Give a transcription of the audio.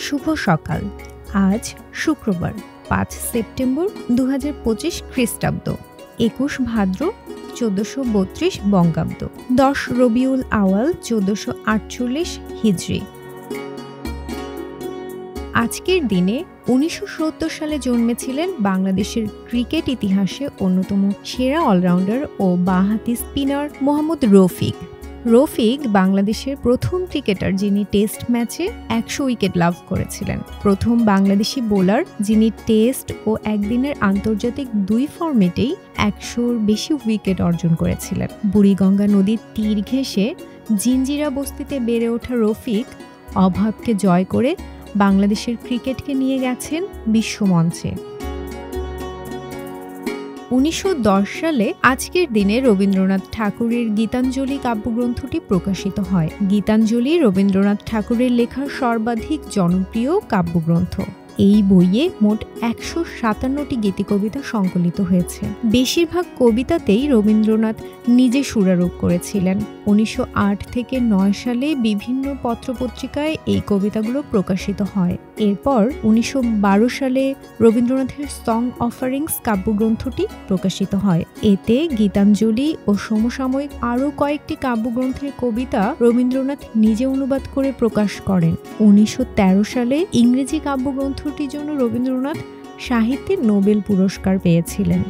শুভ সকাল। আজ শুক্রবার ৫ সেপ্টেম্বর ২০২৫ খ্রিস্টাব্দ, ২১ ভাদ্র ১৪৩২ বঙ্গাব্দ, ১০ রবিউল আওয়াল ১৪৪৮ হিজরি। আজকের দিনে ১৯৭০ সালে জন্মেছিলেন বাংলাদেশের ক্রিকেট ইতিহাসে অন্যতম সেরা অলরাউন্ডার ও বাঁহাতি স্পিনার মোহাম্মদ রফিক। রফিক বাংলাদেশের প্রথম ক্রিকেটার যিনি টেস্ট ম্যাচে ১০০ উইকেট লাভ করেছিলেন, প্রথম বাংলাদেশি বোলার যিনি টেস্ট ও একদিনের আন্তর্জাতিক দুই ফরম্যাটেই ১০০-র বেশি উইকেট অর্জন করেছিলেন। বুড়িগঙ্গা নদীর তীর ঘেঁষে জিঞ্জিরা বস্তিতে বেড়ে ওঠা রফিক অভাবকে জয় করে বাংলাদেশের ক্রিকেটকে নিয়ে গেছেন বিশ্বমঞ্চে। ১৯১০ সালে আজকের দিনে রবীন্দ্রনাথ ঠাকুরের গীতাঞ্জলি কাব্যগ্রন্থটি প্রকাশিত হয়। গীতাঞ্জলি রবীন্দ্রনাথ ঠাকুরের লেখা সর্বাধিক জনপ্রিয় কাব্যগ্রন্থ। এই বইয়ে মোট ১৫৭টি গীতিকবিতা সংকলিত হয়েছে। বেশিরভাগ কবিতাতেই রবীন্দ্রনাথ নিজে সুরারোপ করেছিলেন। ১৯০৮ থেকে ৯ সালে বিভিন্ন পত্রপত্রিকায় এই কবিতাগুলো প্রকাশিত হয়। এরপর ১৯১২ সালে রবীন্দ্রনাথের সং অফারিংস কাব্যগ্রন্থটি প্রকাশিত হয়। এতে গীতাঞ্জলি ও সমসাময়িক আরও কয়েকটি কাব্যগ্রন্থের কবিতা রবীন্দ্রনাথ নিজে অনুবাদ করে প্রকাশ করেন। ১৯১৩ সালে ইংরেজি কাব্যগ্রন্থটির জন্য রবীন্দ্রনাথ সাহিত্যে নোবেল পুরস্কার পেয়েছিলেন।